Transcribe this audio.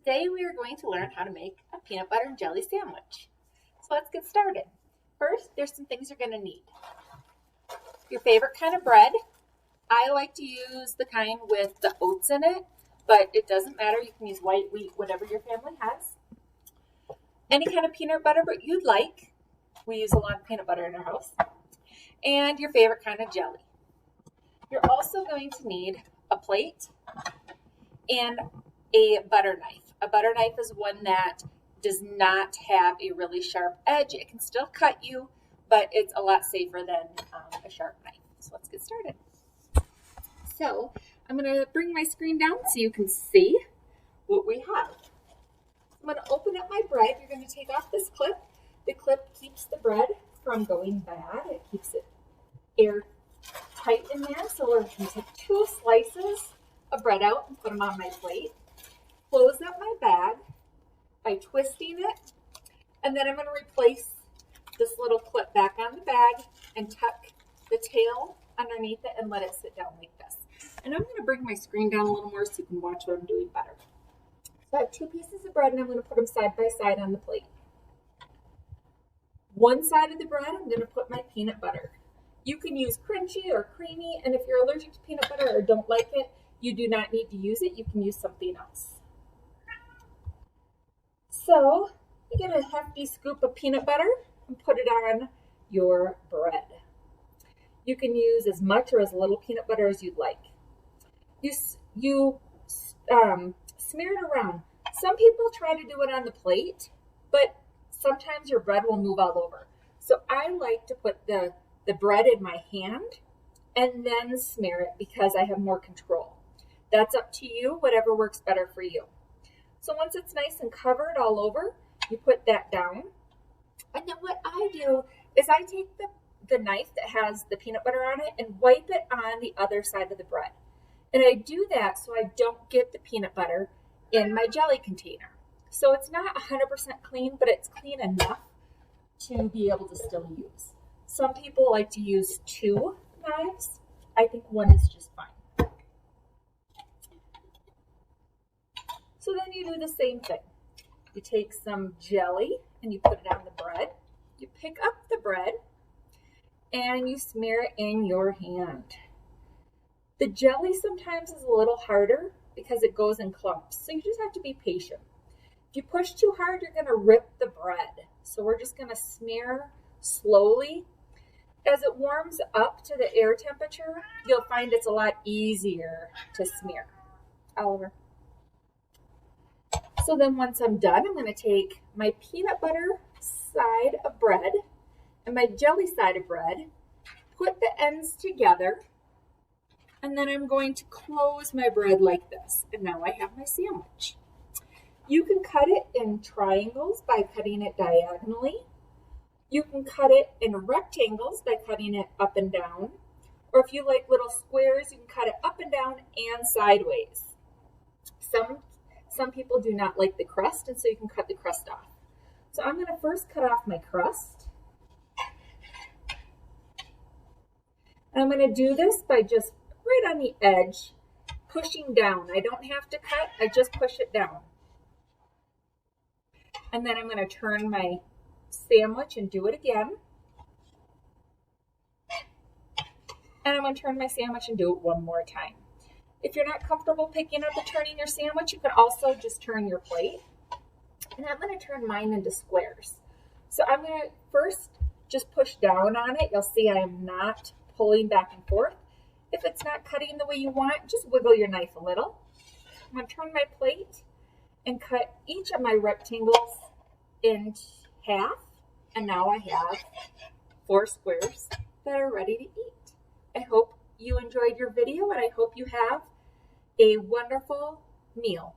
Today we are going to learn how to make a peanut butter and jelly sandwich. So let's get started. First, there's some things you're going to need. Your favorite kind of bread. I like to use the kind with the oats in it, but it doesn't matter. You can use white wheat, whatever your family has. Any kind of peanut butter you'd like. We use a lot of peanut butter in our house. And your favorite kind of jelly. You're also going to need a plate and a butter knife. A butter knife is one that does not have a really sharp edge. It can still cut you, but it's a lot safer than a sharp knife. So let's get started. So I'm going to bring my screen down so you can see what we have. I'm going to open up my bread. You're going to take off this clip. The clip keeps the bread from going bad. It keeps it airtight in there. So we're going to take 2 slices of bread out and put them on my plate. Close up my bag by twisting it, and then I'm going to replace this little clip back on the bag and tuck the tail underneath it and let it sit down like this. And I'm going to bring my screen down a little more so you can watch what I'm doing better. So I have 2 pieces of bread and I'm going to put them side by side on the plate. One side of the bread, I'm going to put my peanut butter. You can use crunchy or creamy, and if you're allergic to peanut butter or don't like it, you do not need to use it. You can use something else. So you get a hefty scoop of peanut butter and put it on your bread. You can use as much or as little peanut butter as you'd like. You smear it around. Some people try to do it on the plate, but sometimes your bread will move all over. So I like to put the bread in my hand and then smear it because I have more control. That's up to you, whatever works better for you. So once it's nice and covered all over, you put that down. And then what I do is I take the knife that has the peanut butter on it and wipe it on the other side of the bread. And I do that so I don't get the peanut butter in my jelly container. So it's not 100% clean, but it's clean enough to be able to still use. Some people like to use 2 knives. I think 1 is just fine. So then you do the same thing. You take some jelly and you put it on the bread. You pick up the bread and you smear it in your hand. The jelly sometimes is a little harder because it goes in clumps. So you just have to be patient. If you push too hard, you're going to rip the bread. So we're just going to smear slowly. As it warms up to the air temperature, you'll find it's a lot easier to smear. Oliver. So then once I'm done, I'm going to take my peanut butter side of bread and my jelly side of bread, put the ends together, and then I'm going to close my bread like this. And now I have my sandwich. You can cut it in triangles by cutting it diagonally. You can cut it in rectangles by cutting it up and down. Or if you like little squares, you can cut it up and down and sideways. Some people do not like the crust, and so you can cut the crust off. So I'm going to first cut off my crust. And I'm going to do this by just right on the edge, pushing down. I don't have to cut, I just push it down. And then I'm going to turn my sandwich and do it again. And I'm going to turn my sandwich and do it one more time. If you're not comfortable picking up and turning your sandwich, you can also just turn your plate. And I'm going to turn mine into squares. So I'm going to first just push down on it. You'll see I am not pulling back and forth. If it's not cutting the way you want, just wiggle your knife a little. I'm going to turn my plate and cut each of my rectangles in half. And now I have 4 squares that are ready to eat. I hope you enjoyed your video, and I hope you have a wonderful meal.